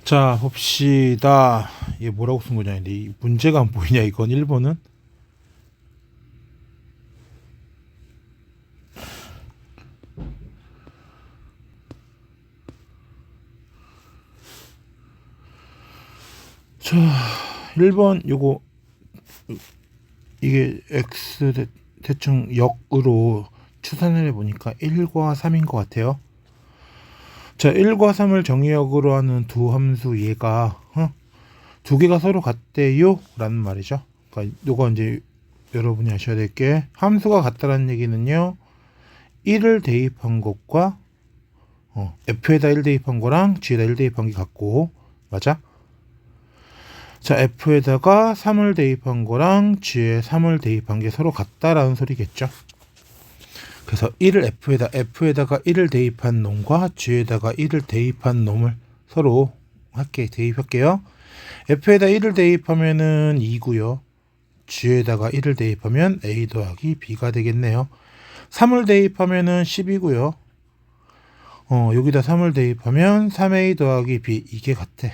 자, 봅시다. 이게 뭐라고 쓴 거냐? 근데 이 문제가 안 보이냐? 이건 1번은? 자, 1번 요거 이게 x 대충 역으로 추산을 해보니까 1과 3인 것 같아요. 자, 1과 3을 정의역으로 하는 두 함수 얘가 두 개가 서로 같대요 라는 말이죠. 그러니까 요거 이제 여러분이 아셔야 될 게 함수가 같다라는 얘기는요, 1을 대입한 것과 f에다 1 대입한 거랑 g에다 1 대입한 게 같고, 맞아? 자, f에다가 3을 대입한 거랑 g에 3을 대입한 게 서로 같다라는 소리겠죠. 그래서 1을 f에다가 1을 대입한 놈과 g에다가 1을 대입한 놈을 서로 대입할게요. f에다 1을 대입하면은 2고요. g에다가 1을 대입하면 a 더하기 b가 되겠네요. 3을 대입하면은 10이고요. 여기다 3을 대입하면 3a 더하기 b, 이게 같아.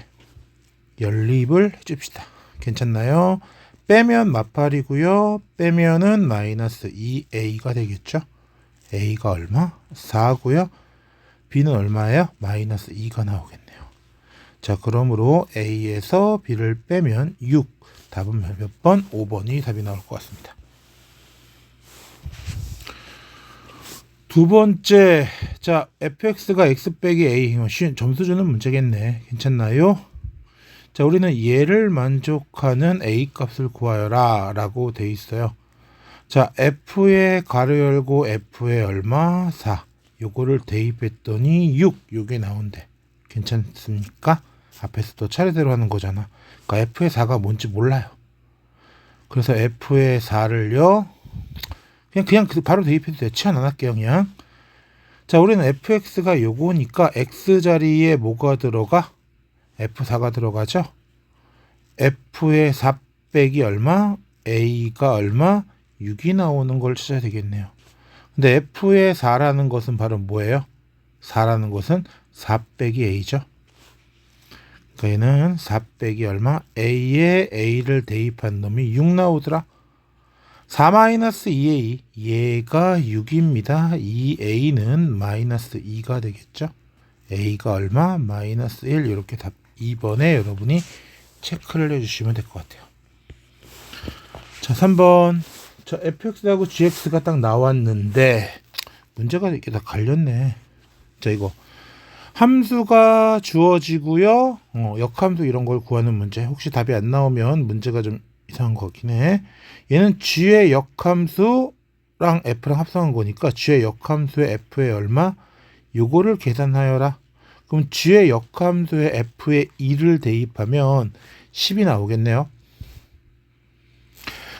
연립을 해줍시다. 괜찮나요? 빼면 마팔이고요. 빼면은 마이너스 2a가 되겠죠. a가 얼마? 4고요. b는 얼마예요? 마이너스 2가 나오겠네요. 자, 그러므로 a에서 b를 빼면 6. 답은 몇 번? 5번이 답이 나올 것 같습니다. 두 번째, 자, fx가 x 빼기 a, 점수 주는 문제겠네. 괜찮나요? 자, 우리는 얘를 만족하는 a 값을 구하여라 라고 돼 있어요. 자, f에 가로 열고 f에 얼마? 4. 요거를 대입했더니 6. 요게 나온대. 괜찮습니까? 앞에서도 차례대로 하는 거잖아. 그러니까 f의 4가 뭔지 몰라요. 그래서 f의 4를요, 그냥 바로 대입해도 돼. 치환 안 할게요, 그냥. 자, 우리는 fx가 요거니까 x 자리에 뭐가 들어가? f4가 들어가죠. f의 4 빼기 얼마? a가 얼마? 6이 나오는 걸 찾아야 되겠네요. 근데 f의 4라는 것은 바로 뭐예요? 4라는 것은 4 빼기 a죠. 그러니까 얘는 4 빼기 얼마? a에 a를 대입한 놈이 6 나오더라. 4 마이너스 2a, 얘가 6입니다. 2a는 마이너스 2가 되겠죠. a가 얼마? 마이너스 1. 이렇게 답 2번에 여러분이 체크를 해주시면 될 것 같아요. 자, 3번. 자, fx하고 gx가 딱 나왔는데 문제가 이렇게 다 갈렸네. 자, 이거 함수가 주어지고요, 역함수 이런 걸 구하는 문제. 혹시 답이 안 나오면 문제가 좀 이상한 것 같긴 해. 얘는 g의 역함수랑 f랑 합성한 거니까 g의 역함수의 f의 얼마? 요거를 계산하여라. 그럼 g의 역함수의 f에 2를 대입하면 10이 나오겠네요.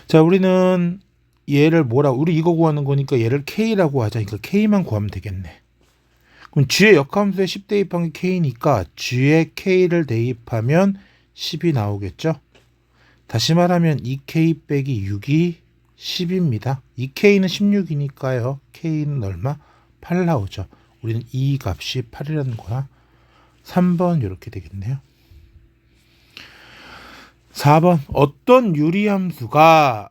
자, 우리는 얘를 우리 이거 구하는 거니까 얘를 k라고 하자. 그러니까 k만 구하면 되겠네. 그럼 g의 역함수에 10 대입한 게 k니까 g의 k를 대입하면 10이 나오겠죠. 다시 말하면 2k 빼기 6이 10입니다. 2k는 16이니까요. k는 얼마? 8 나오죠. 우리는 이 값이 8이라는 거야. 3번 이렇게 되겠네요. 4번, 어떤 유리함수가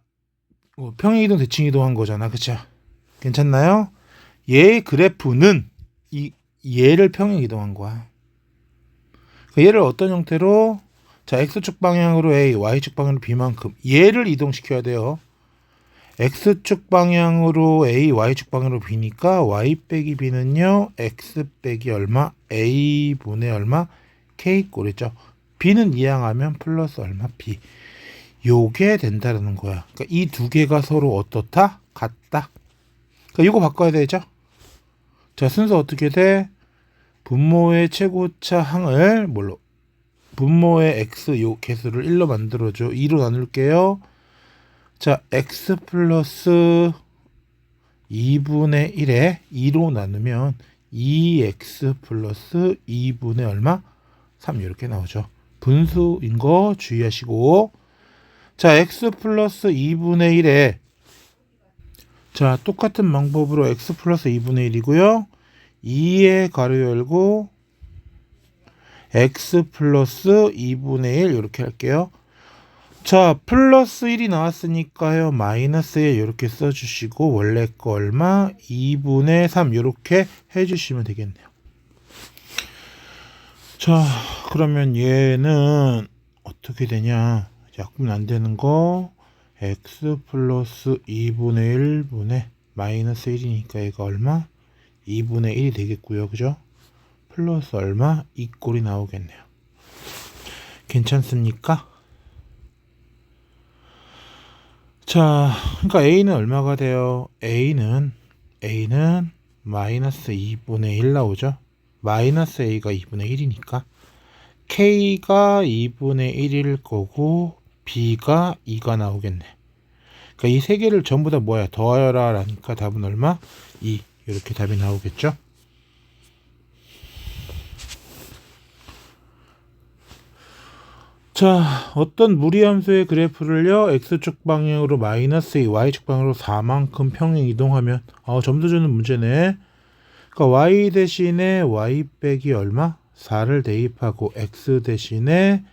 평행이동 대칭이동한 거잖아. 그쵸? 괜찮나요? 얘의 그래프는 얘를 평행이동한 거야. 얘를 어떤 형태로? 자, x축 방향으로 a, y축 방향으로 b만큼 얘를 이동시켜야 돼요. x축 방향으로 a, y축 방향으로 b니까 y 빼기 b는요, x 빼기 얼마? a 분의 얼마? k 꼴이죠. b는 이항하면 플러스 얼마? b. 요게 된다는 거야. 그러니까 이 두 개가 서로 어떻다? 같다. 그러니까 요거 바꿔야 되죠. 자, 순서 어떻게 돼? 분모의 최고차 항을 분모의 x 요 개수를 1로 만들어줘. 2로 나눌게요. 자, x 플러스 2분의 1에 2로 나누면 2x 플러스 2분의 얼마? 3 이렇게 나오죠. 분수인 거 주의하시고, 자, x 플러스 2분의 1에, 자, 똑같은 방법으로 x 플러스 2분의 1이고요. 2에 가로 열고 x 플러스 2분의 1 이렇게 할게요. 자, 플러스 1이 나왔으니까요. 마이너스 1 이렇게 써주시고 원래 거 얼마? 2분의 3 이렇게 해주시면 되겠네요. 자, 그러면 얘는 어떻게 되냐? 약분 안 되는 거 x 플러스 2분의 1분의 마이너스 1이니까 얘가 얼마? 2분의 1이 되겠고요. 그죠? 플러스 얼마? 이 꼴이 나오겠네요. 괜찮습니까? 자, 그러니까 a는 얼마가 돼요? a는 마이너스 2분의 1 나오죠? 마이너스 a가 2분의 1이니까 k가 2분의 1일 거고 b가 2가 나오겠네. 그러니까 이 세 개를 전부 다 뭐야? 더하여라 라니까 답은 얼마? 2. 이렇게 답이 나오겠죠? 자, 어떤 무리함수의 그래프를요, x축 방향으로 마이너스 2, y축 방향으로 4만큼 평행 이동하면, 점수 주는 문제네. 그러니까 y 대신에 y 빼기 얼마? 4를 대입하고 x 대신에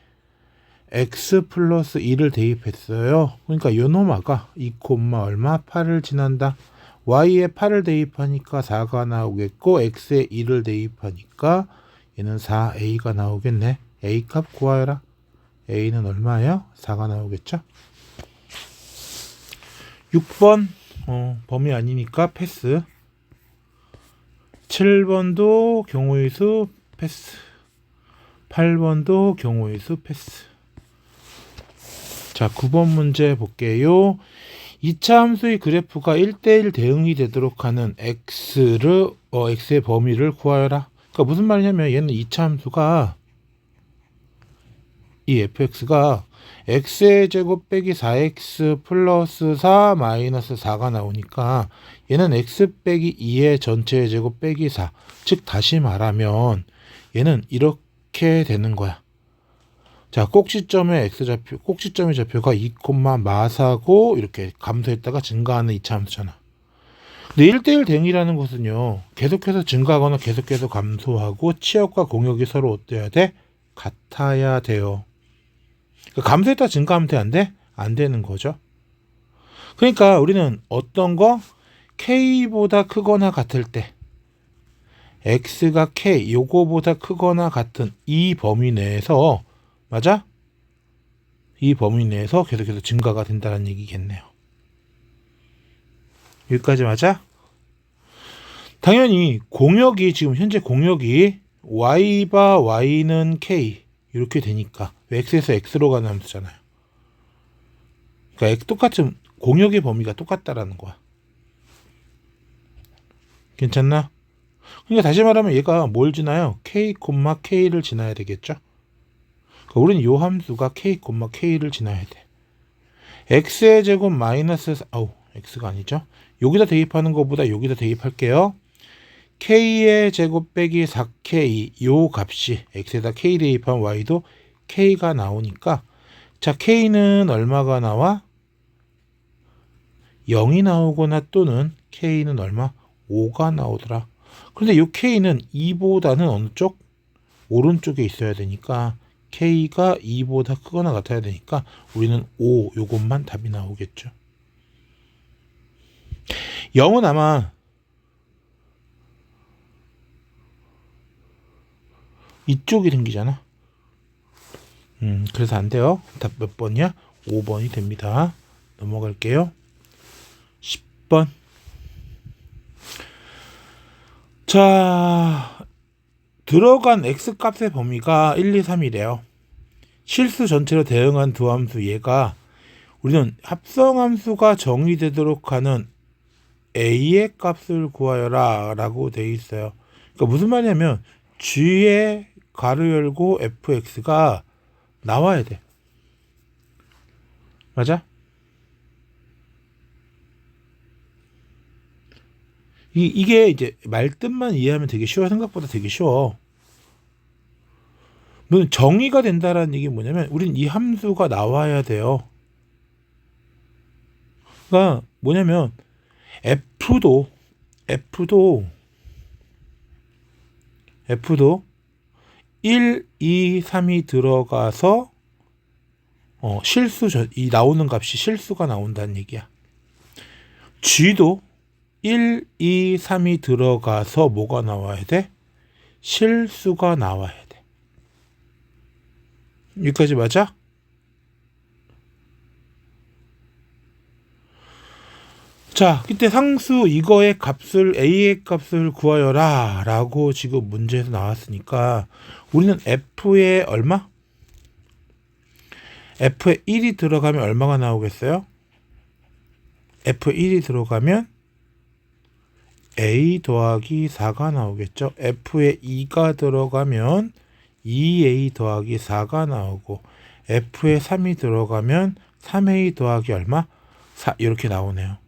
x 플러스 2를 대입했어요. 그러니까 요 놈아가 2, 얼마? 8을 지난다. y에 8을 대입하니까 4가 나오겠고 x에 2를 대입하니까 얘는 4a가 나오겠네. a 값 구하여라. a는 얼마예요? 4가 나오겠죠? 6번 범위 아니니까 패스. 7번도 경우의 수 패스. 8번도 경우의 수 패스. 자, 9번 문제 볼게요. 2차 함수의 그래프가 1대1 대응이 되도록 하는 x의 범위를 구하여라. 그러니까 무슨 말이냐면 얘는 2차 함수가 이 fx가 x의 제곱 빼기 4x 플러스 4 마이너스 4가 나오니까 얘는 x 빼기 2의 전체의 제곱 빼기 4. 즉 다시 말하면 얘는 이렇게 되는 거야. 자, 꼭지점의 x좌표, 꼭지점의 좌표가 2, 마사고 이렇게 감소했다가 증가하는 2차 함수잖아. 근데 1대1 대응이라는 것은요, 계속해서 증가하거나 계속해서 감소하고 치역과 공역이 서로 어때야 돼? 같아야 돼요. 감소했다 증가하면 돼? 안 돼? 안 되는 거죠. 그러니까 우리는 어떤 거? k보다 크거나 같을 때 x가 k 요거보다 크거나 같은 이 범위 내에서, 맞아? 이 범위 내에서 계속해서 증가가 된다는 얘기겠네요. 여기까지 맞아? 당연히 공역이 지금 현재 공역이 y바 y는 k 이렇게 되니까 x에서 x로 가는 함수잖아요. 그러니까 똑같은 공역의 범위가 똑같다라는 거야. 괜찮나? 그러니까 다시 말하면 얘가 뭘 지나요? k, k를 지나야 되겠죠? 그러니까 우리는 이 함수가 k, k를 지나야 돼. x의 제곱 마이너스 x가 아니죠? 여기다 대입하는 것보다 여기다 대입할게요. k의 제곱 빼기 4k 요 값이 x에다 k 대입한 y도 k가 나오니까, 자, k는 얼마가 나와? 0이 나오거나 또는 k는 얼마? 5가 나오더라. 그런데 이 k는 2보다는 어느 쪽? 오른쪽에 있어야 되니까 k가 2보다 크거나 같아야 되니까 우리는 5 요것만 답이 나오겠죠. 0은 아마 이쪽이 생기잖아. 그래서 안 돼요. 답 몇 번이야? 5번이 됩니다. 넘어갈게요. 10번. 자, 들어간 x값의 범위가 1, 2, 3이래요. 실수 전체로 대응한 두 함수 얘가 우리는 합성함수가 정의되도록 하는 a의 값을 구하여라 라고 되어 있어요. 그러니까 무슨 말이냐면 g의 가로 열고 fx가 나와야 돼. 맞아? 이게 이제 말뜻만 이해하면 되게 쉬워. 생각보다 되게 쉬워. 물론 정의가 된다라는 얘기 뭐냐면 우린 이 함수가 나와야 돼요. 그러니까 뭐냐면 F도 1, 2, 3이 들어가서 이 나오는 값이 실수가 나온다는 얘기야. G도 1, 2, 3이 들어가서 뭐가 나와야 돼? 실수가 나와야 돼. 여기까지 맞아? 자, 그때 상수 이거의 값을 A의 값을 구하여라 라고 지금 문제에서 나왔으니까 우리는 F에 얼마? F에 1이 들어가면 얼마가 나오겠어요? F에 1이 들어가면 A 더하기 4가 나오겠죠. F에 2가 들어가면 2A 더하기 4가 나오고 F에 3이 들어가면 3A 더하기 얼마? 4 이렇게 나오네요.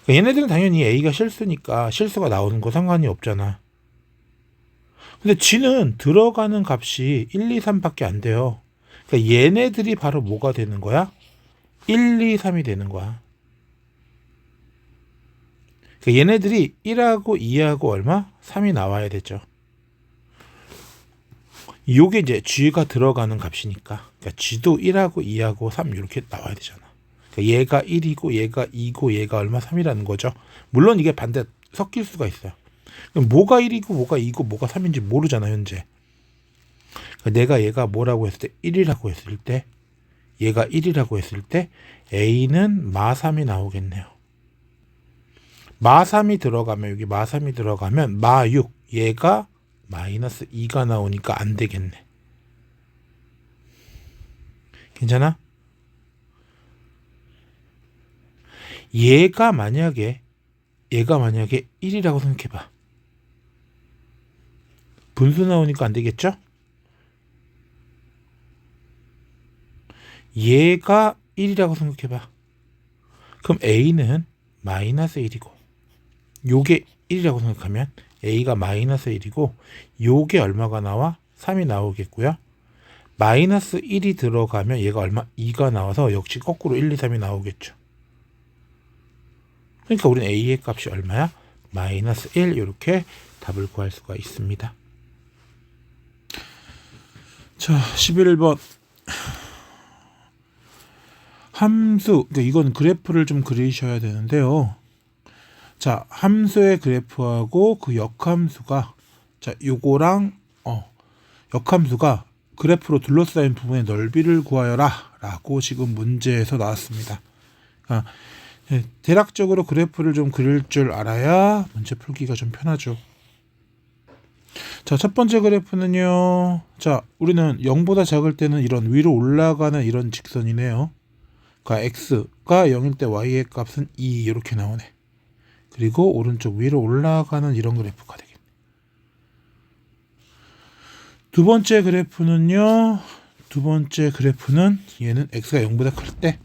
그러니까 얘네들은 당연히 A가 실수니까 실수가 나오는 거 상관이 없잖아. 근데 G는 들어가는 값이 1, 2, 3밖에 안 돼요. 그러니까 얘네들이 바로 뭐가 되는 거야? 1, 2, 3이 되는 거야. 그러니까 얘네들이 1하고 2하고 얼마? 3이 나와야 되죠. 요게 이제 G가 들어가는 값이니까. 그러니까 G도 1하고 2하고 3 이렇게 나와야 되잖아. 그러니까 얘가 1이고 얘가 2고 얘가 얼마 3이라는 거죠. 물론 이게 반대 섞일 수가 있어요. 그럼 뭐가 1이고 뭐가 2고 뭐가 3인지 모르잖아 현재. 그러니까 내가 얘가 뭐라고 했을 때 1이라고 했을 때 얘가 1이라고 했을 때 A는 마3이 나오겠네요. 마3이 들어가면 여기 마3이 들어가면 마6 얘가 마이너스 2가 나오니까 안 되겠네. 괜찮아? 얘가 만약에 1이라고 생각해봐. 분수 나오니까 안 되겠죠? 얘가 1이라고 생각해봐. 그럼 A는 마이너스 1이고 요게 1이라고 생각하면 A가 마이너스 1이고 요게 얼마가 나와? 3이 나오겠고요. 마이너스 1이 들어가면 얘가 얼마? 2가 나와서 역시 거꾸로 1, 2, 3이 나오겠죠. 그러니까 우리는 A의 값이 얼마야? 마이너스 1 이렇게 답을 구할 수가 있습니다. 자, 11번 함수, 그러니까 이건 그래프를 좀 그리셔야 되는데요. 자, 함수의 그래프하고 그 역함수가 자, 요거랑 역함수가 그래프로 둘러싸인 부분의 넓이를 구하여라 라고 지금 문제에서 나왔습니다. 대략적으로 그래프를 좀 그릴 줄 알아야 문제 풀기가 좀 편하죠. 자, 첫 번째 그래프는요. 자, 우리는 0보다 작을 때는 이런 위로 올라가는 이런 직선이네요. 그러니까 x가 0일 때 y의 값은 2 이렇게 나오네. 그리고 오른쪽 위로 올라가는 이런 그래프가 되겠네. 두 번째 그래프는요. 두 번째 그래프는 얘는 x가 0보다 클 때.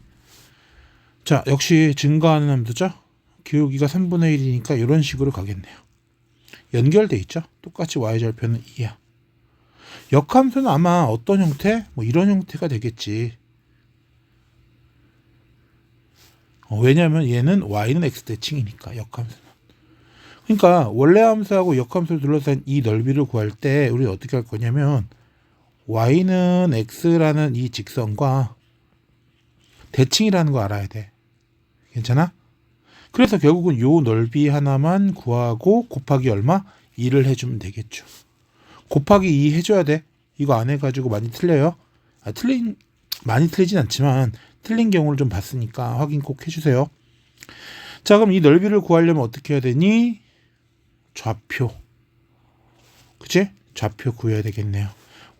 자, 역시 증가하는 함수죠. 기울기가 3분의 1이니까 이런 식으로 가겠네요. 연결돼 있죠. 똑같이 y절편은 2야. 역함수는 아마 어떤 형태? 뭐 이런 형태가 되겠지. 왜냐하면 얘는 y는 x 대칭이니까 역함수는. 그러니까 원래 함수하고 역함수를 둘러싼 이 넓이를 구할 때 우리 어떻게 할 거냐면 y는 x라는 이 직선과 대칭이라는 거 알아야 돼. 괜찮아? 그래서 결국은 요 넓이 하나만 구하고 곱하기 얼마? 2를 해주면 되겠죠. 곱하기 2 해줘야 돼. 이거 안 해가지고 많이 틀려요. 많이 틀리진 않지만 틀린 경우를 좀 봤으니까 확인 꼭 해주세요. 자, 그럼 이 넓이를 구하려면 어떻게 해야 되니? 좌표. 그치? 좌표 구해야 되겠네요.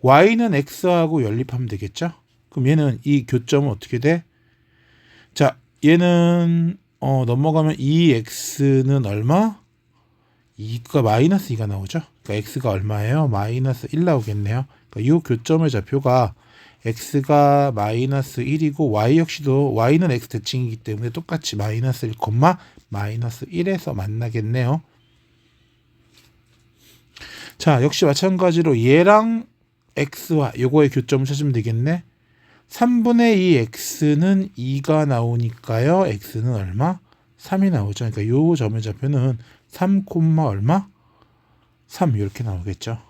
y는 x하고 연립하면 되겠죠? 그럼 얘는 이 교점은 어떻게 돼? 자, 얘는 넘어가면 2x는 얼마? 2가 마이너스 2가 나오죠. 그러니까 x가 얼마예요? 마이너스 1 나오겠네요. 그러니까 이 교점의 좌표가 x가 마이너스 1이고 y 역시도 y는 x 대칭이기 때문에 똑같이 마이너스 1, 마이너스 1에서 만나겠네요. 자, 역시 마찬가지로 얘랑 x와 요거의 교점을 찾으면 되겠네. 3분의 2 x는 2가 나오니까요. x는 얼마? 3이 나오죠. 그러니까 요 점의 좌표는 3, 얼마? 3 이렇게 나오겠죠.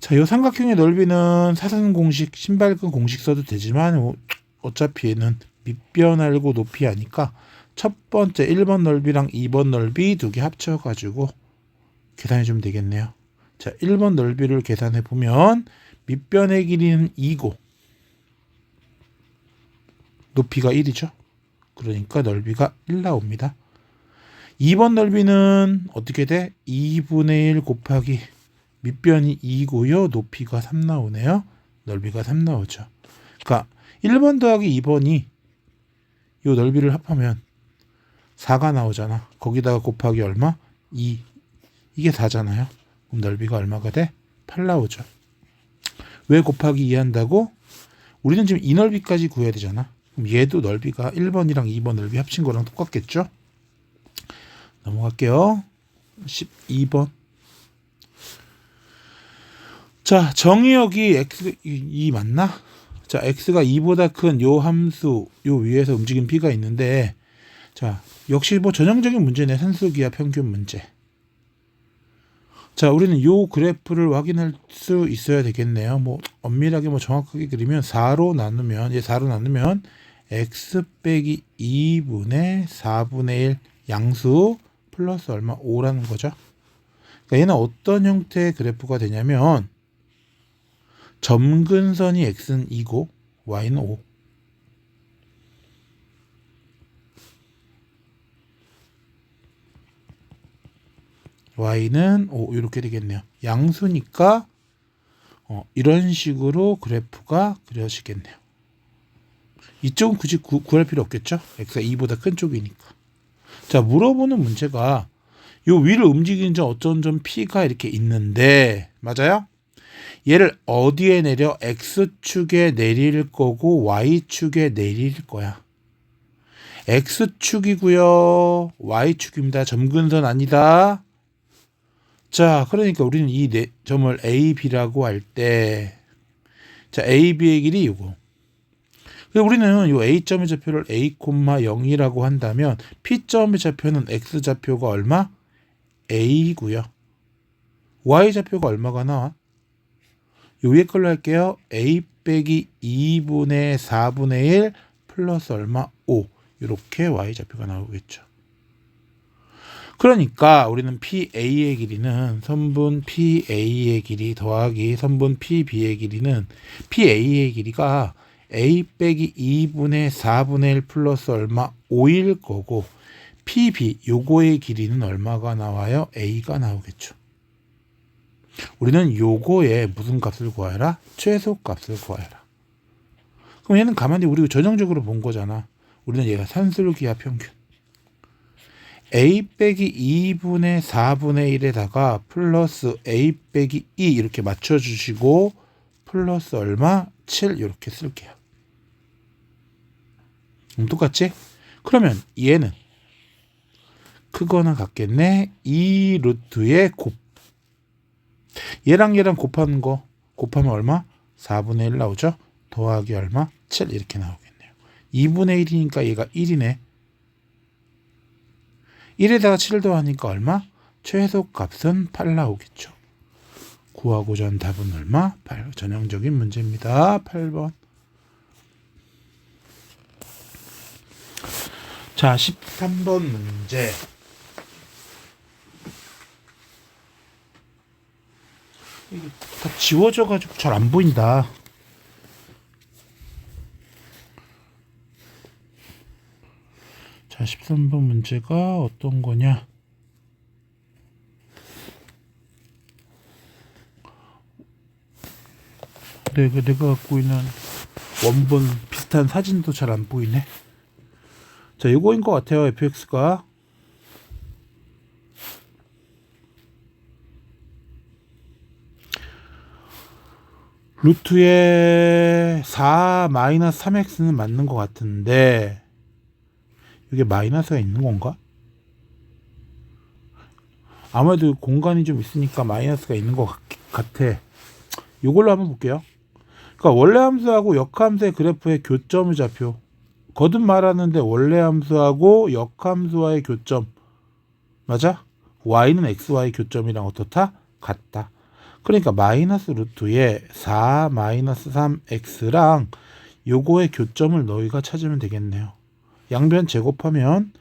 자, 이 삼각형의 넓이는 사선 공식, 신발끈 공식 써도 되지만 어차피 얘는 밑변 알고 높이 하니까 첫 번째 1번 넓이랑 2번 넓이 두 개 합쳐가지고 계산해 주면 되겠네요. 자, 1번 넓이를 계산해 보면 밑변의 길이는 2고 높이가 1이죠. 그러니까 넓이가 1 나옵니다. 2번 넓이는 어떻게 돼? 2분의 1 곱하기 밑변이 2고요. 높이가 3 나오네요. 넓이가 3 나오죠. 그러니까 1번 더하기 2번이 이 넓이를 합하면 4가 나오잖아. 거기다가 곱하기 얼마? 2. 이게 4잖아요. 그럼 넓이가 얼마가 돼? 8 나오죠. 왜 곱하기 2 한다고? 우리는 지금 이 넓이까지 구해야 되잖아. 그럼 얘도 넓이가 1번이랑 2번 넓이 합친 거랑 똑같겠죠? 넘어갈게요. 12번. 자, 정의역이 x 2 맞나? 자, x가 2보다 큰 요 함수 요 위에서 움직인 p가 있는데, 자, 역시 뭐 전형적인 문제네. 산수기하 평균 문제. 자, 우리는 요 그래프를 확인할 수 있어야 되겠네요. 뭐 엄밀하게 뭐 정확하게 그리면 4로 나누면, 얘 4로 나누면 x 빼기 2분의 4분의 1 양수 플러스 얼마? 5라는 거죠. 그러니까 얘는 어떤 형태의 그래프가 되냐면 점근선이 x는 2고 y는 5. y는 5 이렇게 되겠네요. 양수니까 이런 식으로 그래프가 그려지겠네요. 이쪽은 굳이 구할 필요 없겠죠? x가 2보다 큰 쪽이니까. 자, 물어보는 문제가 요 위를 움직이는 점 어떤 점 p가 이렇게 있는데, 맞아요? 얘를 어디에 내려? x축에 내릴 거고 y축에 내릴 거야. x축이고요. y축입니다. 점근선 아니다. 자, 그러니까 우리는 이 점을 A, B라고 할 때, 자, A, B의 길이 이거. 우리는 이 A점의 좌표를 A, 0이라고 한다면 P점의 좌표는 X좌표가 얼마? A고요. Y좌표가 얼마가 나와? 요 위에 걸로 할게요. A 빼기 2분의 4분의 1 플러스 얼마? 5. 이렇게 Y좌표가 나오겠죠. 그러니까 우리는 PA의 길이는 선분 PA의 길이 더하기 선분 PB의 길이는 PA의 길이가 A 빼기 2분의 4분의 1 플러스 얼마? 5일 거고 PB 요거의 길이는 얼마가 나와요? A가 나오겠죠. 우리는 요거의 무슨 값을 구하라? 최소값을 구하라. 그럼 얘는 가만히 우리가 전형적으로 본 거잖아. 우리는 얘가 산술기하 평균. A 빼기 2분의 4분의 1에다가 플러스 A 빼기 2 이렇게 맞춰주시고 플러스 얼마? 7 이렇게 쓸게요. 똑같지? 그러면 얘는 크거나 같겠네. 2 루트의 곱. 얘랑 얘랑 곱하는 거 곱하면 얼마? 4분의 1 나오죠? 더하기 얼마? 7 이렇게 나오겠네요. 2분의 1이니까 얘가 1이네. 1에다가 7 더하니까 얼마? 최소값은 8 나오겠죠. 구하고자 하는 답은 얼마? 8. 전형적인 문제입니다. 8번. 자, 13번 문제. 이게 다 지워져가지고 잘 안 보인다. 자, 13번 문제가 어떤 거냐? 내가 갖고 있는 원본 비슷한 사진도 잘 안 보이네. 자, 이거인 것 같아요. fx가 루트에 4-3x는 맞는 것 같은데 이게 마이너스가 있는 건가? 아무래도 공간이 좀 있으니까 마이너스가 있는 것 같아. 이걸로 한번 볼게요. 그러니까 원래 함수하고 역함수의 그래프의 교점의 좌표. 거듭 말하는데 원래 함수하고 역함수와의 교점. 맞아? y는 xy의 교점이랑 어떻다? 같다. 그러니까 마이너스 루트에 4 마이너스 3x랑 요거의 교점을 너희가 찾으면 되겠네요. 양변 제곱하면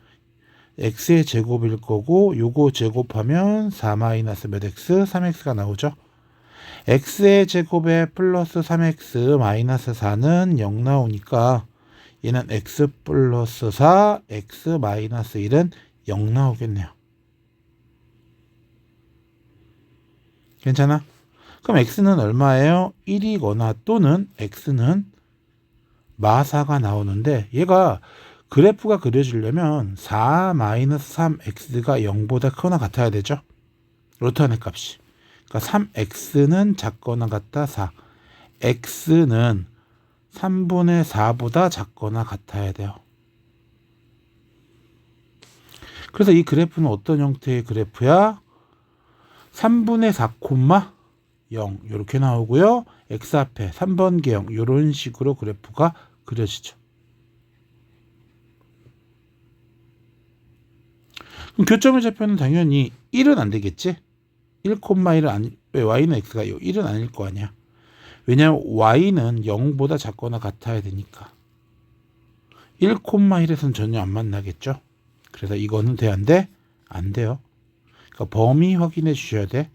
x의 제곱일 거고 요거 제곱하면 4 마이너스 몇 x 3x가 나오죠. x의 제곱에 플러스 3x 마이너스 4는 0 나오니까 얘는 x 플러스 4 x 마이너스 1은 0 나오겠네요. 괜찮아? 그럼 x는 얼마예요? 1이거나 또는 x는 마4가 나오는데 얘가 그래프가 그려지려면 4 마이너스 3x가 0보다 크거나 같아야 되죠. 루트안의 값이. 그러니까 3x는 작거나 같다 4. x는 3분의 4보다 작거나 같아야 돼요. 그래서 이 그래프는 어떤 형태의 그래프야? 3분의 4, 0 이렇게 나오고요. x 앞에 3번계형 이런 식으로 그래프가 그려지죠. 그럼 교점의 좌표는 당연히 1은 안 되겠지? 1,1은 아니, 왜 y는 x가 1은 아닐 거 아니야. 왜냐하면 y는 0보다 작거나 같아야 되니까. 1,1에서는 전혀 안 만나겠죠. 그래서 이거는 돼, 안 돼? 안 돼요. 그러니까 범위 확인해 주셔야 돼.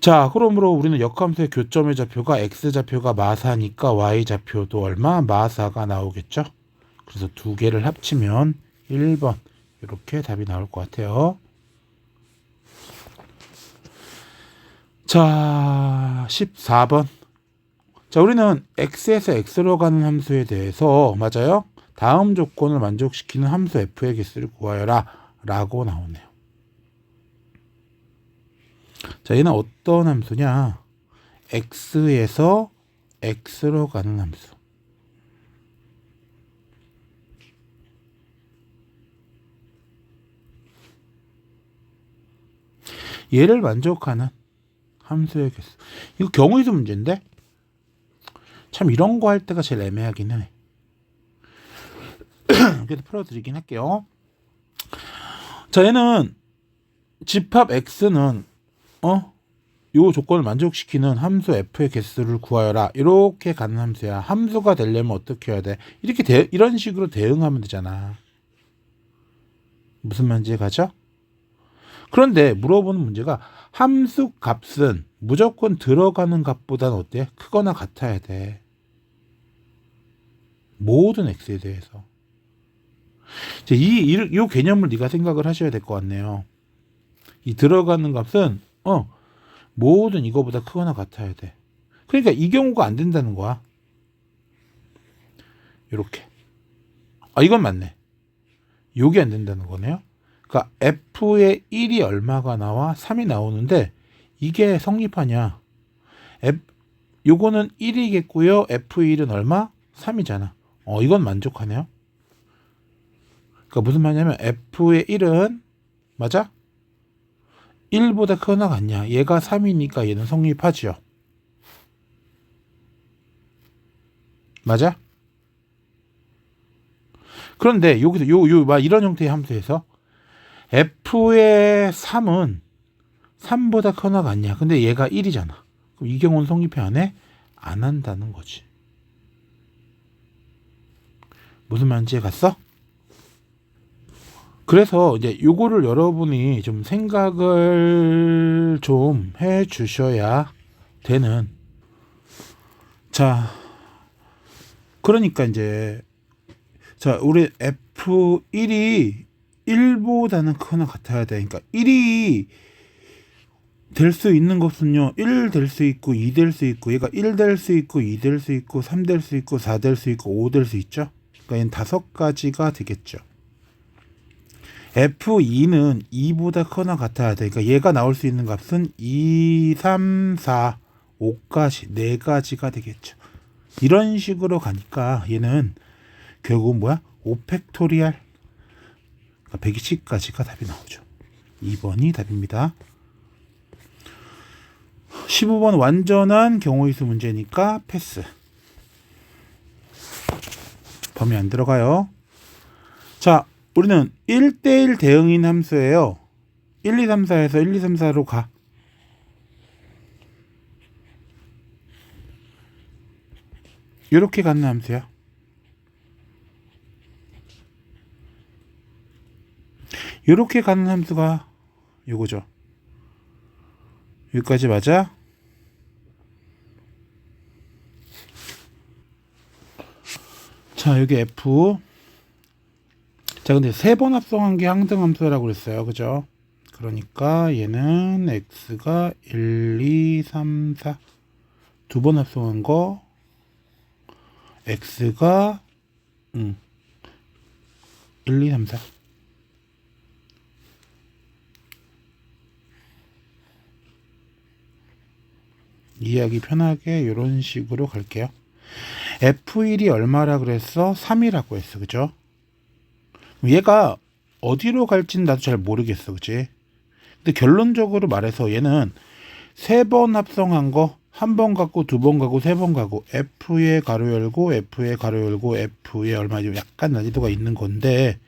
자, 그러므로 우리는 역함수의 교점의 좌표가 x좌표가 마4니까 y좌표도 얼마? 마4가 나오겠죠. 그래서 두 개를 합치면 1번 이렇게 답이 나올 것 같아요. 자, 14번. 자, 우리는 x에서 x로 가는 함수에 대해서 맞아요? 다음 조건을 만족시키는 함수 f의 개수를 구하여라 라고 나오네요. 자, 얘는 어떤 함수냐? x에서 x로 가는 함수. 얘를 만족하는 함수의 개수. 이거 경우의 수 문제인데 참 이런 거 할 때가 제일 애매하긴 해. 그래도 풀어드리긴 할게요. 자, 얘는 집합 x는 요 조건을 만족시키는 함수 f의 개수를 구하여라 이렇게 가는 함수야. 함수가 되려면 어떻게 해야 돼? 이렇게 이런 식으로 대응하면 되잖아. 무슨 말인지 가죠? 그런데 물어보는 문제가 함수 값은 무조건 들어가는 값보다는 어때? 크거나 같아야 돼. 모든 x에 대해서. 이 개념을 네가 생각을 하셔야 될 것 같네요. 이 들어가는 값은 모든 이거보다 크거나 같아야 돼. 그러니까 이 경우가 안 된다는 거야. 이렇게. 이건 맞네. 요게 안 된다는 거네요. 그러니까 f의 1이 얼마가 나와? 3이 나오는데 이게 성립하냐? 요거는 1이겠고요. f1은 얼마? 3이잖아. 이건 만족하네요. 그러니까 무슨 말이냐면 f의 1은 맞아? 1보다 크거나 같냐? 얘가 3이니까 얘는 성립하죠. 맞아? 그런데 여기서 이런 형태의 함수에서 f의 3은 3보다 크거나 같냐? 근데 얘가 1이잖아. 그럼 이 경우는 성립해 안 해? 안 한다는 거지. 무슨 말인지 갔어? 그래서 이제 요거를 여러분이 좀 생각을 좀 해 주셔야 되는. 자, 그러니까 이제 우리 F1이 1보다는 크거나 같아야 돼. 그러니까 1이 될 수 있는 것은요, 1 될 수 있고 2 될 수 있고 얘가 1 될 수 있고 2 될 수 있고 3 될 수 있고 4 될 수 있고 5 될 수 있죠. 그러니까 얘는 5가지가 되겠죠. F2는 2보다 크거나 같아야 돼. 그러니까 얘가 나올 수 있는 값은 2, 3, 4, 5까지 4가지가 되겠죠. 이런 식으로 가니까 얘는 결국 뭐야? 5팩토리얼 120까지가 답이 나오죠. 2번이 답입니다. 15번 완전한 경우의 수 문제니까 패스. 범위 안 들어가요. 자, 우리는 1대1 대응인 함수예요. 1, 2, 3, 4에서 1, 2, 3, 4로 가. 이렇게 가는 함수야. 이렇게 가는 함수가 요거죠. 여기까지 맞아? 자, 여기 F. 자, 근데 세 번 합성한 게 항등함수라고 그랬어요. 그죠? 그러니까 얘는 x가 1, 2, 3, 4. 두 번 합성한 거 x가 1, 2, 3, 4. 이해하기 편하게 이런 식으로 갈게요. F1이 얼마라 그랬어? 3이라고 했어. 그죠? 얘가 어디로 갈지는 나도 잘 모르겠어. 그치? 근데 결론적으로 말해서 얘는 세 번 합성한 거 한 번 갖고 두 번 가고 세 번 가고 F에 가로 열고 F에 가로 열고 F에 얼마 약간 난이도가 있는 건데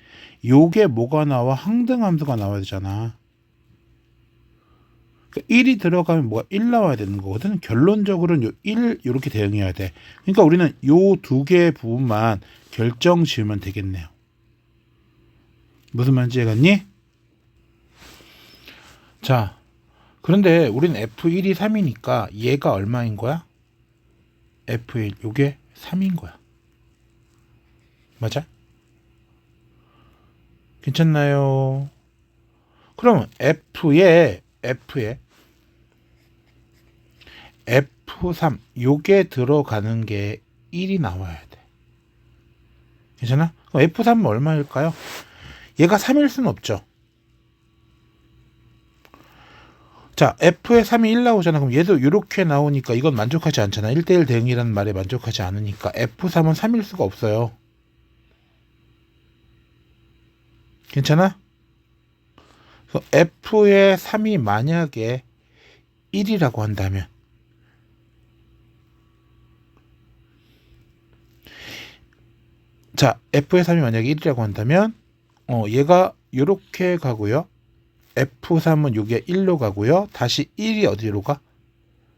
요게 뭐가 나와? 항등함수가 나와야 되잖아. 1이 들어가면 뭐가 1 나와야 되는 거거든. 결론적으로는 요 1 이렇게 대응해야 돼. 그러니까 우리는 요 두 개의 부분만 결정 지으면 되겠네요. 무슨 말인지 해갔니? 자, 그런데 우리는 F1이 3이니까 얘가 얼마인 거야? F1 요게 3인 거야. 맞아? 괜찮나요? 그러면 F에 F3 요게 들어가는 게 1이 나와야 돼. 괜찮아? 그럼 F3은 얼마일까요? 얘가 3일 수는 없죠. 자, F에 3이 1 나오잖아. 그럼 얘도 이렇게 나오니까 이건 만족하지 않잖아. 1대1 대응이라는 말에 만족하지 않으니까 F3은 3일 수가 없어요. 괜찮아? 그래서 F에 3이 만약에 1이라고 한다면 자, F의 3이 만약에 1이라고 한다면 얘가 이렇게 가고요. F3은 요게 1로 가고요. 다시 1이 어디로 가?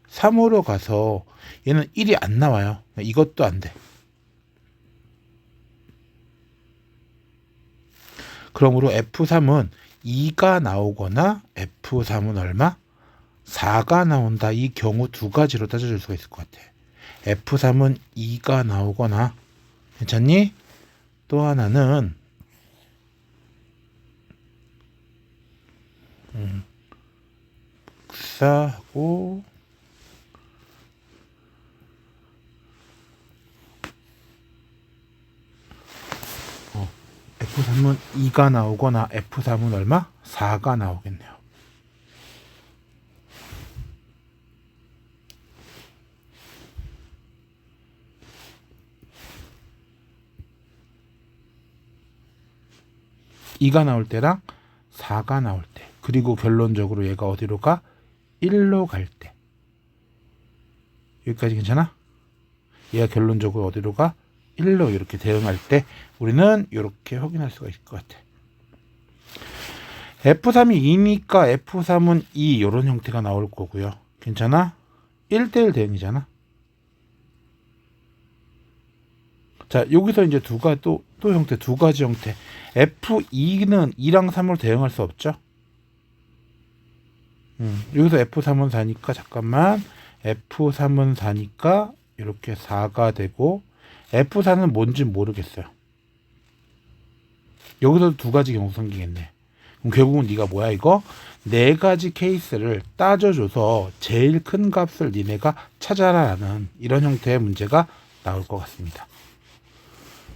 3으로 가서 얘는 1이 안 나와요. 이것도 안 돼. 그러므로 F3은 2가 나오거나 F3은 얼마? 4가 나온다. 이 경우 두 가지로 따져줄 수가 있을 것 같아. F3은 2가 나오거나 괜찮니? 또 하나는 복사하고 F3은 2가 나오거나 F3은 얼마? 4가 나오겠네요. (2가) 나올 때랑 4가 나올 때, 그리고 결론적으로 얘가 어디로 가? 1로 갈 때. 여기까지 괜찮아? 얘가 결론적으로 어디로 가? 1로 이렇게 대응할 때 우리는 이렇게 확인할 수가 있을 것 같아. F3이 2니까 F3은 2 이런 형태가 나올 거고요. 괜찮아? 1대1 대응이잖아. 자, 여기서 이제 또 형태, 두 가지 형태. F2는 2랑 3으로 대응할 수 없죠? 여기서 F3은 4니까 잠깐만. F3은 4니까 이렇게 4가 되고 F4는 뭔지 모르겠어요. 여기서 두 가지 경우 생기겠네. 그럼 결국은 네가 뭐야 이거? 네 가지 케이스를 따져줘서 제일 큰 값을 니네가 찾아라라는 이런 형태의 문제가 나올 것 같습니다.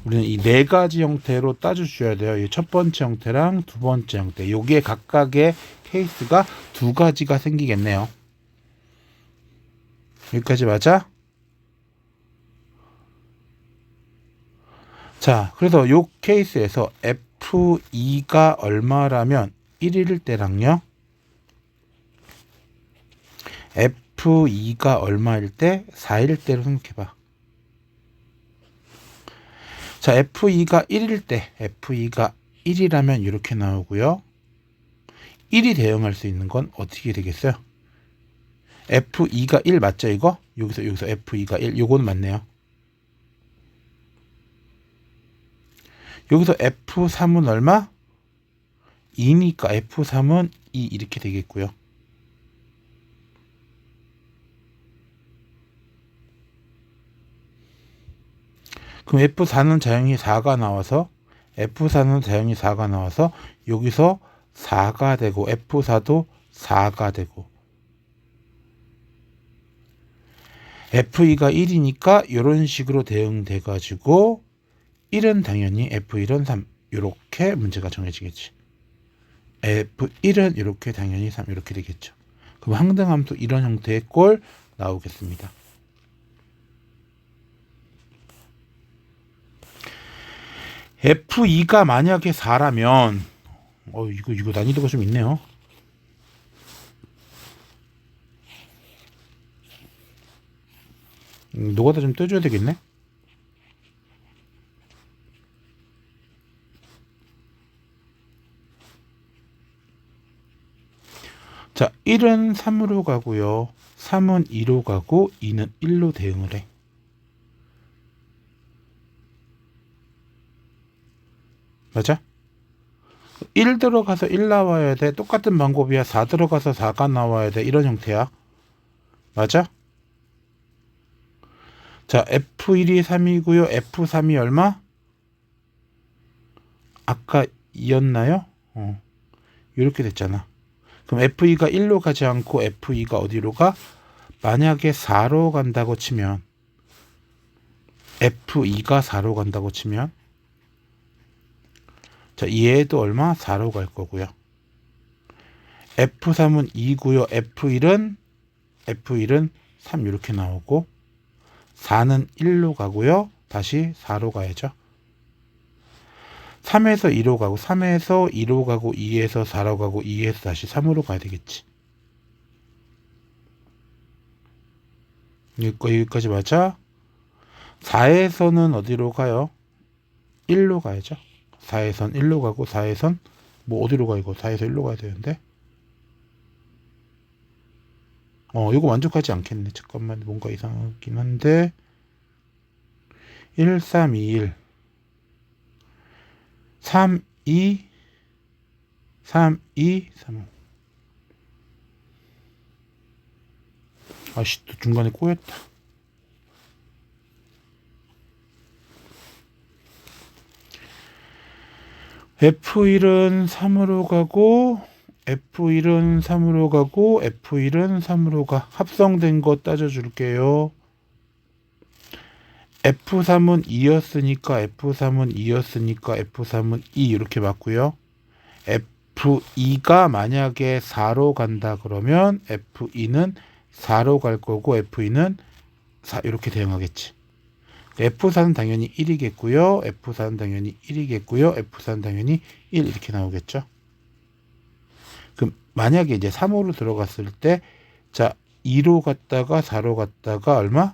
우리는 이 네 가지 형태로 따져줘야 돼요. 이 첫 번째 형태랑 두 번째 형태. 여기에 각각의 케이스가 두 가지가 생기겠네요. 여기까지 맞아? 자, 그래서 요 케이스에서 F2가 얼마라면 1일 때랑요. F2가 얼마일 때? 4일 때로 생각해봐. 자, F2가 1일 때, F2가 1이라면 이렇게 나오고요. 1이 대응할 수 있는 건 어떻게 되겠어요? F2가 1 맞죠 이거? 여기서 F2가 1 요거는 맞네요. 여기서 F3은 얼마? 2니까 F3은 2 이렇게 되겠고요. 그럼 F4는 자연히 4가 나와서 여기서 4가 되고 F4도 4가 되고 F2가 1이니까 이런 식으로 대응돼 가지고 1은 당연히 F1은 3 이렇게 문제가 정해지겠지. F1은 이렇게 당연히 3 이렇게 되겠죠. 그럼 항등함수 이런 형태의 꼴 나오겠습니다. F2가 만약에 4라면 이거 난이도가 좀 있네요. 노가다 좀 떼줘야 되겠네. 자, 1은 3으로 가고요. 3은 2로 가고 2는 1로 대응을 해. 맞아? 1 들어가서 1 나와야 돼. 똑같은 방법이야. 4 들어가서 4가 나와야 돼. 이런 형태야. 맞아? 자, F1이 3이고요. F3이 얼마? 아까 2였나요? 이렇게 됐잖아. 그럼 F2가 1로 가지 않고 F2가 어디로 가? 만약에 4로 간다고 치면 F2가 4로 간다고 치면 자, 얘도 얼마? 4로 갈 거고요. F3은 2고요. F1은 3 이렇게 나오고 4는 1로 가고요. 다시 4로 가야죠. 3에서 2로 가고 3에서 2로 가고 2에서 4로 가고 2에서 다시 3으로 가야 되겠지. 여기까지 맞아? 4에서는 어디로 가요? 1로 가야죠. 4에선 1로 가고 4에선 뭐 어디로 가 이거? 4에서 1로 가야 되는데 이거 만족하지 않겠네. 잠깐만 뭔가 이상하긴 한데 1, 3, 2, 1 3, 2 3, 2, 3 아씨 또 중간에 꼬였다. F1은 3으로 가고 F1은 3으로 가고 F1은 3으로 가. 합성된 거 따져줄게요. F3은 2였으니까 F3은 2 이렇게 맞고요. F2가 만약에 4로 간다 그러면 F2는 4로 갈 거고 F2는 4 이렇게 대응하겠지. F4는 당연히 1이겠고요. F4는 당연히 1이겠고요. F4는 당연히 1 이렇게 나오겠죠. 그럼 만약에 이제 3호로 들어갔을 때 자 2로 갔다가 4로 갔다가 얼마?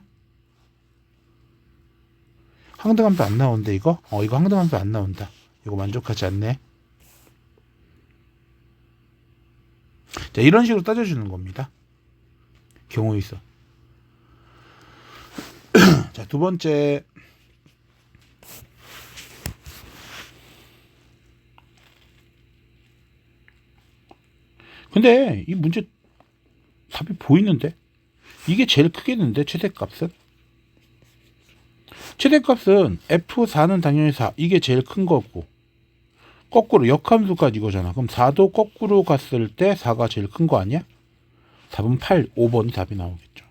항등함수 안 나오는데 이거? 이거 항등함수 안 나온다. 이거 만족하지 않네. 자 이런 식으로 따져주는 겁니다. 경우 있어. 자, 두 번째. 근데 이 문제 답이 보이는데? 이게 제일 크겠는데, 최대값은? 최대값은 F4는 당연히 4. 이게 제일 큰 거고. 거꾸로 역함수까지 이거잖아. 그럼 4도 거꾸로 갔을 때 4가 제일 큰 거 아니야? 답은 8, 5번이 답이 나오겠죠.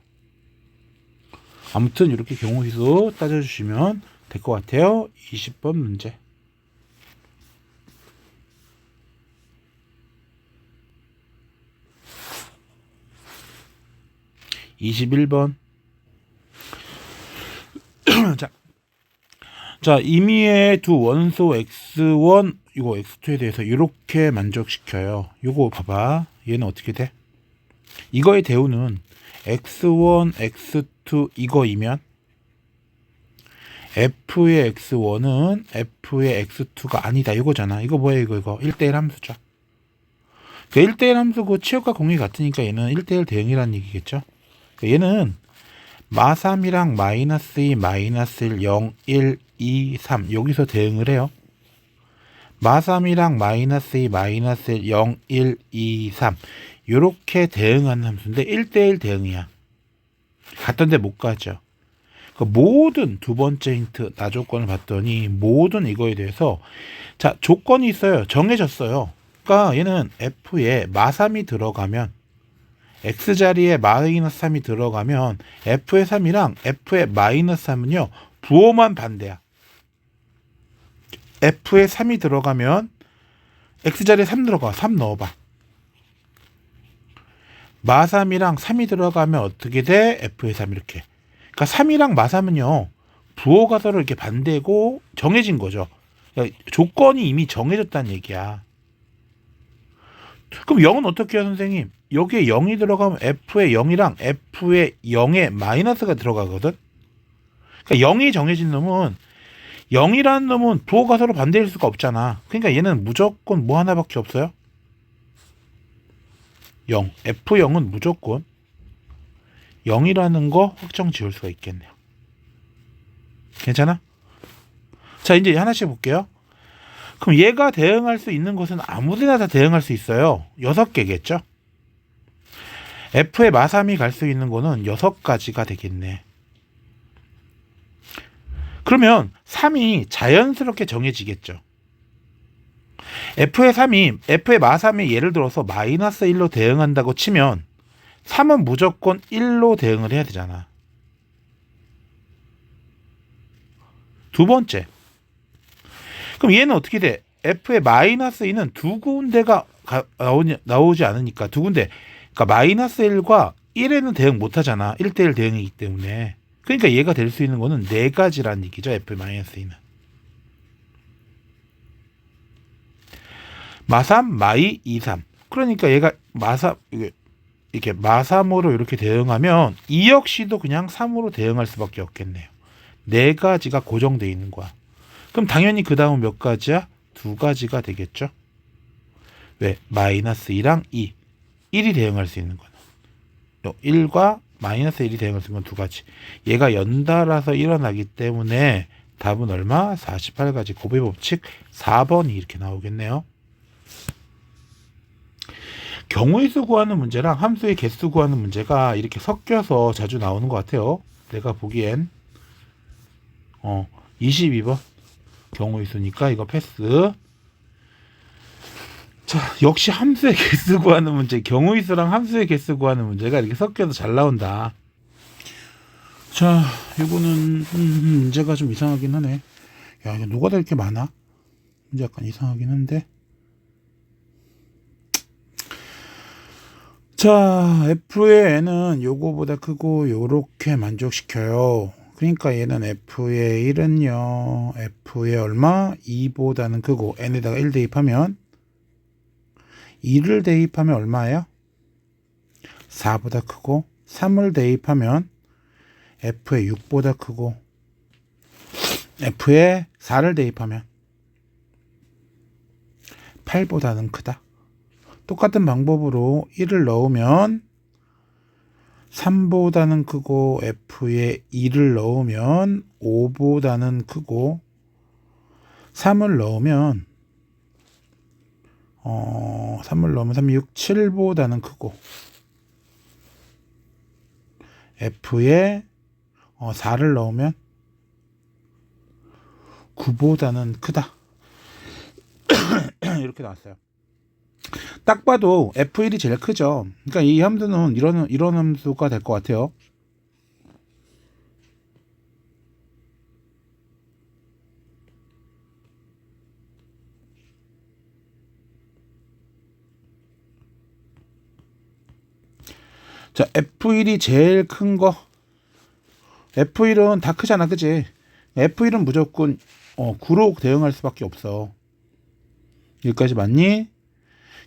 아무튼 이렇게 경우희수 따져주시면 될 것 같아요. 20번 문제. 21번. 자, 임의의 두 원소 x1, 이거 x2에 대해서 이렇게 만족시켜요. 이거 봐봐. 얘는 어떻게 돼? 이거의 대우는 x1, x2 이거이면 f의 x1은 f의 x2가 아니다. 이거잖아. 이거 뭐야 이거 1대1 함수죠. 그 1대1 함수고 치역과 공이 같으니까 얘는 1대1 대응이라는 얘기겠죠. 얘는 마3이랑 마이너스 2, 마이너스 1, 0, 1, 2, 3 여기서 대응을 해요. 마3이랑 마이너스 2, 마이너스 1, 0, 1, 2, 3 요렇게 대응하는 함수인데 1대1 대응이야. 갔던데 못 가죠. 그 모든 두 번째 힌트 나 조건을 봤더니 모든 이거에 대해서 자 조건이 있어요. 정해졌어요. 그러니까 얘는 F에 마3이 들어가면 X자리에 마이너스 3이 들어가면 F의 3이랑 F의 마이너스 3은요 부호만 반대야. F에 3이 들어가면 X자리에 3 들어가. 3 넣어봐. 마3이랑 3이 들어가면 어떻게 돼? F의 3 이렇게. 그러니까 3이랑 마3은요 부호가 서로 이렇게 반대고 정해진 거죠. 그러니까 조건이 이미 정해졌다는 얘기야. 그럼 0은 어떻게 해요, 선생님? 여기에 0이 들어가면 F의 0이랑 F의 0에 마이너스가 들어가거든? 그러니까 0이 정해진 놈은 0이라는 놈은 부호가 서로 반대일 수가 없잖아. 그러니까 얘는 무조건 뭐 하나밖에 없어요? 0. F0은 무조건 0이라는 거 확정 지을 수가 있겠네요. 괜찮아? 자, 이제 하나씩 볼게요. 그럼 얘가 대응할 수 있는 것은 아무데나 다 대응할 수 있어요. 6개겠죠? F의 마3이 갈 수 있는 거는 6가지가 되겠네. 그러면 3이 자연스럽게 정해지겠죠. F의 마3이 예를 들어서 마이너스 1로 대응한다고 치면 3은 무조건 1로 대응을 해야 되잖아. 두 번째. 그럼 얘는 어떻게 돼? F의 마이너스 2는 두 군데가 나오지 않으니까 두 군데. 그러니까 마이너스 1과 1에는 대응 못하잖아. 1대1 대응이기 때문에. 그러니까 얘가 될 수 있는 거는 4가지라는 얘기죠. F의 마이너스 2는. 마3, 마이, 2, 3. 그러니까 얘가 마3, 이렇게 마3으로 이렇게 대응하면 이 역시도 그냥 3으로 대응할 수밖에 없겠네요. 4가지가 고정되어 있는 거야. 그럼 당연히 그 다음 몇 가지야? 2가지가 되겠죠. 왜? 마이너스 2랑 2. 1이 대응할 수 있는 거는 1과 마이너스 1이 대응할 수 있는 건 2가지. 얘가 연달아서 일어나기 때문에 답은 얼마? 48가지. 곱의 법칙 4번이 이렇게 나오겠네요. 경우의 수 구하는 문제랑 함수의 개수 구하는 문제가 이렇게 섞여서 자주 나오는 것 같아요. 내가 보기엔 22번 경우의 수니까 이거 패스. 자, 역시 함수의 개수 구하는 문제, 경우의 수랑 함수의 개수 구하는 문제가 이렇게 섞여서 잘 나온다. 자, 이거는 문제가 좀 이상하긴 하네. 야, 이거 누가 다 이렇게 많아? 문제 약간 이상하긴 한데. 자, F의 n은 요거보다 크고 요렇게 만족시켜요. 그러니까 얘는 F의 1은요. F의 얼마? 2보다는 크고 n에다가 1 대입하면 2를 대입하면 얼마예요? 4보다 크고 3을 대입하면 F의 6보다 크고 F의 4를 대입하면 8보다는 크다. 똑같은 방법으로 1을 넣으면 3보다는 크고 F에 2를 넣으면 5보다는 크고 3을 넣으면 3, 6, 7보다는 크고 F에 4를 넣으면 9보다는 크다. 이렇게 나왔어요. 딱 봐도 F1이 제일 크죠. 그러니까 이 함수는 이런 함수가 될 것 같아요. 자, F1이 제일 큰 거. F1은 다 크잖아, 그지? F1은 무조건 9로 대응할 수밖에 없어. 여기까지 맞니?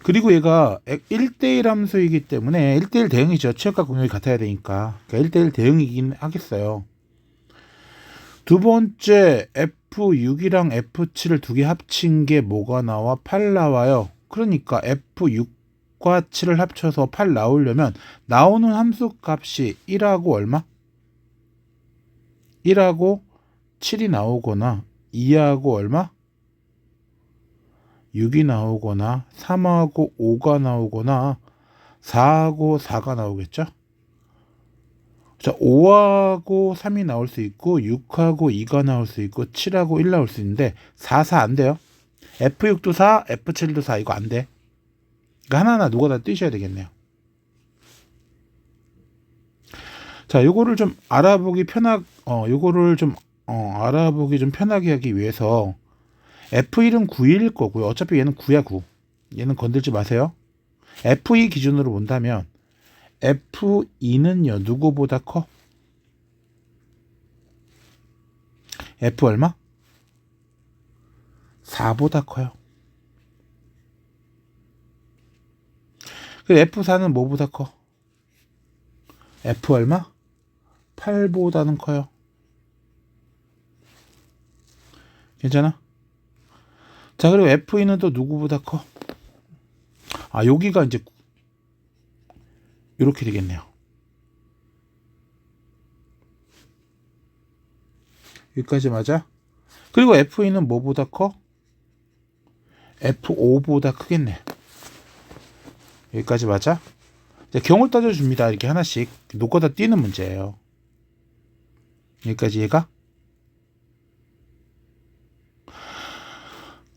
그리고 얘가 1대1 함수이기 때문에 1대1 대응이죠. 치역과 공역이 같아야 되니까. 그러니까 1대1 대응이긴 하겠어요. 두 번째 F6이랑 F7을 두 개 합친 게 뭐가 나와? 8 나와요. 그러니까 F6과 6과 7을 합쳐서 8 나오려면 나오는 함수 값이 1하고 얼마? 1하고 7이 나오거나 2하고 얼마? 6이 나오거나 3하고 5가 나오거나 4하고 4가 나오겠죠? 자, 5하고 3이 나올 수 있고 6하고 2가 나올 수 있고 7하고 1 나올 수 있는데 4, 4 안 돼요. F6도 4, F7도 4 이거 안 돼. 그러니까 하나하나 누가 다 띄셔야 되겠네요. 자, 요거를 좀 알아보기 알아보기 좀 편하게 하기 위해서 F1은 9일 거고요. 어차피 얘는 9야 9. 얘는 건들지 마세요. F2 기준으로 본다면 F2는요 누구보다 커? F 얼마? 4보다 커요. 그 F4는 뭐보다 커? F 얼마? 8보다는 커요. 괜찮아? 자, 그리고 F2는 또 누구보다 커? 아, 여기가 이제 이렇게 되겠네요. 여기까지 맞아? 그리고 F2는 뭐보다 커? F5보다 크겠네. 여기까지 맞아? 이제 경우를 따져줍니다. 이렇게 하나씩 놓고다 띄는 문제예요. 여기까지 얘가?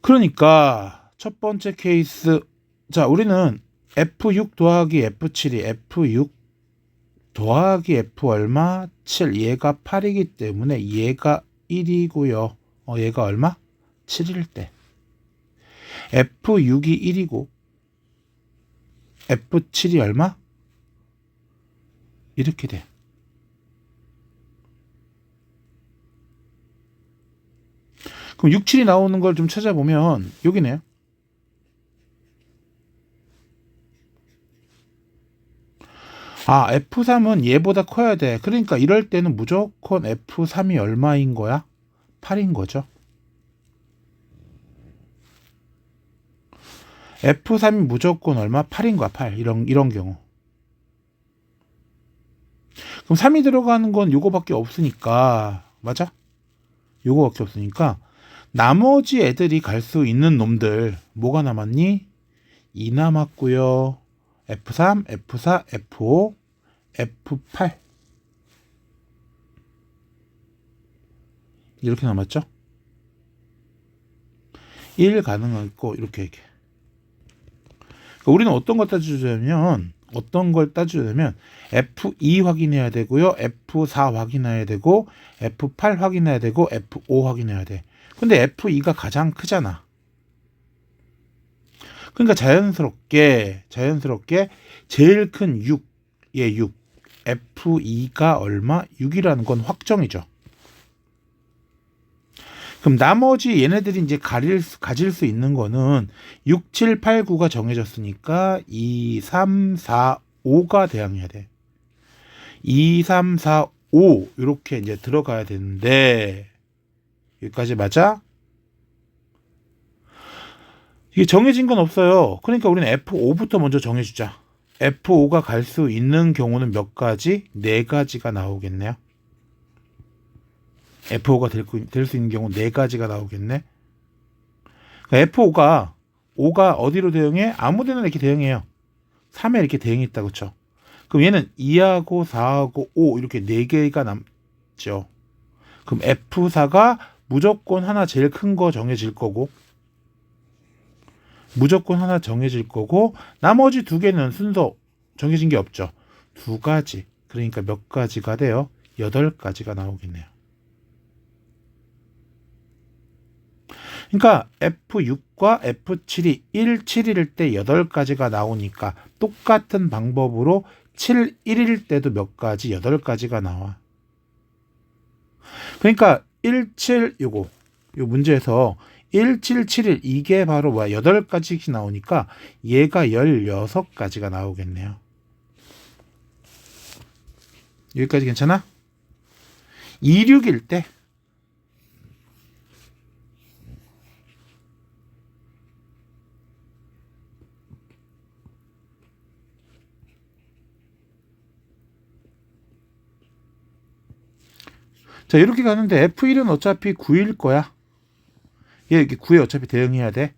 그러니까 첫 번째 케이스, 자, 우리는 F6 더하기 F7이 F6 더하기 F 얼마? 7. 얘가 8이기 때문에 얘가 1이고요. 얘가 얼마? 7일 때. F6이 1이고 F7이 얼마? 이렇게 돼. 그럼 6, 7이 나오는 걸 좀 찾아보면 여기네요. 아, F3은 얘보다 커야 돼. 그러니까 이럴 때는 무조건 F3이 얼마인 거야? 8인 거죠. F3이 무조건 얼마? 8인 거야, 8. 이런 경우. 그럼 3이 들어가는 건 요거밖에 없으니까, 맞아? 요거밖에 없으니까 나머지 애들이 갈 수 있는 놈들 뭐가 남았니? 2 남았고요. F3, F4, F5, F8 이렇게 남았죠? 1 가능하고 이렇게 그러니까 우리는 어떤 걸 따져주냐면 F2 확인해야 되고요. F4 확인해야 되고 F8 확인해야 되고 F5 확인해야 돼. 근데 F2가 가장 크잖아. 그러니까 자연스럽게 제일 큰 6, 6. F2가 얼마? 6이라는 건 확정이죠. 그럼 나머지 얘네들이 이제 가질 수 있는 거는 6, 7, 8, 9가 정해졌으니까 2, 3, 4, 5가 대항해야 돼. 2, 3, 4, 5 이렇게 이제 들어가야 되는데 여기까지 맞아? 이게 정해진 건 없어요. 그러니까 우리는 F5부터 먼저 정해주자. F5가 갈 수 있는 경우는 몇 가지? 4가지가 나오겠네요. F5가 될 수 있는 경우 4가지가 나오겠네. 그러니까 F5가 어디로 대응해? 아무데나 이렇게 대응해요. 3에 이렇게 대응했다, 그쵸? 그럼 얘는 2하고 4하고 5 이렇게 4개가 남죠. 그럼 F4가 무조건 하나 제일 큰 거 정해질 거고 나머지 2개는 순서 정해진 게 없죠. 2가지. 그러니까 몇 가지가 돼요? 8가지가 나오겠네요. 그러니까 F6과 F7이 1, 7일 때 8가지가 나오니까 똑같은 방법으로 7, 1일 때도 몇 가지? 8가지가 나와. 그러니까 1, 7 요 문제에서 1, 7, 7일 이게 바로 8가지씩 나오니까 얘가 16가지가 나오겠네요. 여기까지 괜찮아? 2, 6일 때 자, 이렇게 가는데 F1은 어차피 9일 거야. 얘 이렇게 9에 어차피 대응해야 돼.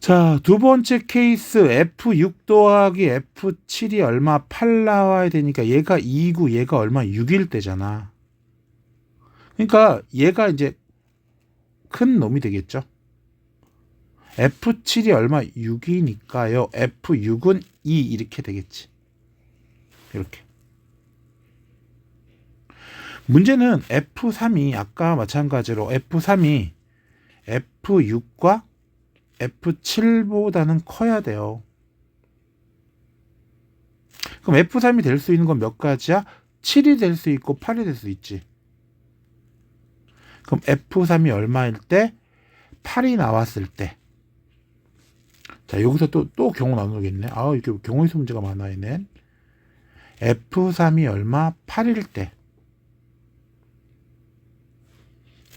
자, 두 번째 케이스 F6 더하기 F7이 얼마? 8 나와야 되니까 얘가 2고 얘가 얼마? 6일 때잖아. 그러니까 얘가 이제 큰 놈이 되겠죠. F7이 얼마? 6이니까요. F6은 2 이렇게 되겠지. 이렇게. 문제는 F3이 아까 마찬가지로 F3이 F6과 F7보다는 커야 돼요. 그럼 F3이 될 수 있는 건 몇 가지야? 7이 될 수 있고 8이 될 수 있지. 그럼 F3이 얼마일 때? 8이 나왔을 때. 자, 여기서 또 경우 나누겠네. 아, 이렇게 경우에서 문제가 많아, 얘는. F3이 얼마? 8일 때.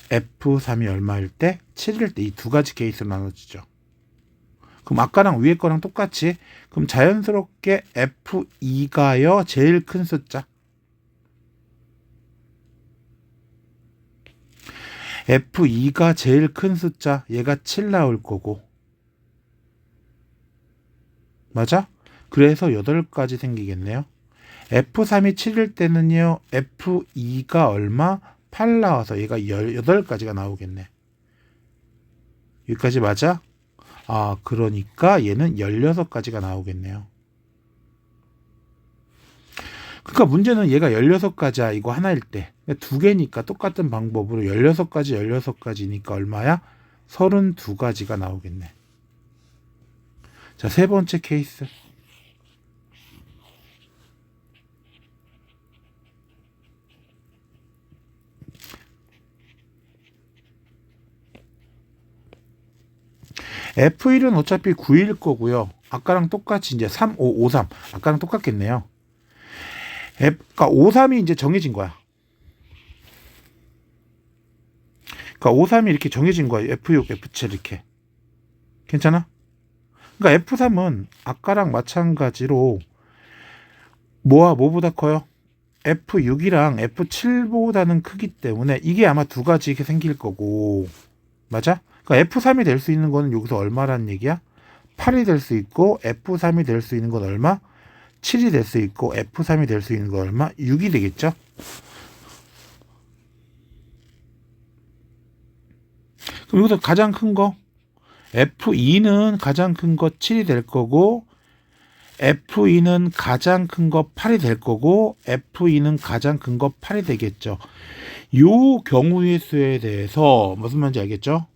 F3이 얼마일 때? 7일 때. 이 두 가지 케이스로 나눠지죠. 그럼 아까랑 위에 거랑 똑같이. 그럼 자연스럽게 F2가요. 제일 큰 숫자. F2가 제일 큰 숫자. 얘가 7 나올 거고. 맞아? 그래서 8가지 생기겠네요. F3이 7일 때는요. F2가 얼마? 8 나와서 얘가 18가지가 나오겠네. 여기까지 맞아? 아, 그러니까 얘는 16가지가 나오겠네요. 그러니까 문제는 얘가 16가지야. 이거 하나일 때. 두 개니까 똑같은 방법으로 16가지, 16가지니까 얼마야? 32가지가 나오겠네. 자, 세 번째 케이스. F1은 어차피 9일 거고요. 아까랑 똑같이 이제 3, 5, 5, 3. 아까랑 똑같겠네요. 그러니까 5, 3이 이제 정해진 거야. 그러니까 5, 3이 이렇게 정해진 거야. F6, F7 이렇게. 괜찮아? 그러니까 F3은 아까랑 마찬가지로 뭐보다 커요? F6이랑 F7보다는 크기 때문에 이게 아마 두 가지 이렇게 생길 거고. 맞아? 그러니까 F3이 될 수 있는 거는 여기서 얼마라는 얘기야? 8이 될 수 있고 F3이 될 수 있는 건 얼마? 7이 될 수 있고 F3이 될 수 있는 건 얼마? 6이 되겠죠? 그럼 여기서 가장 큰 거 F2는 가장 큰 거 7이 될 거고 F2는 가장 큰 거 8이 될 거고 F2는 가장 큰 거 8이 되겠죠. 요 경우의 수에 대해서 무슨 말인지 알겠죠?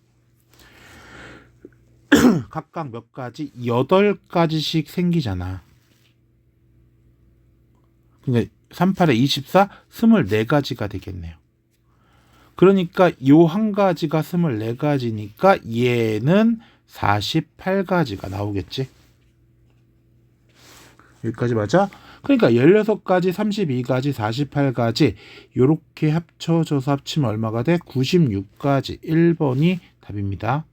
각각 몇 가지? 8가지씩 생기잖아. 그러니까 3, 8에 24, 24가지가 되겠네요. 그러니까 요 한 가지가 24가지니까 얘는 48가지가 나오겠지. 여기까지 맞아? 그러니까 16가지, 32가지, 48가지 요렇게 합쳐져서 합치면 얼마가 돼? 96가지. 1번이 답입니다.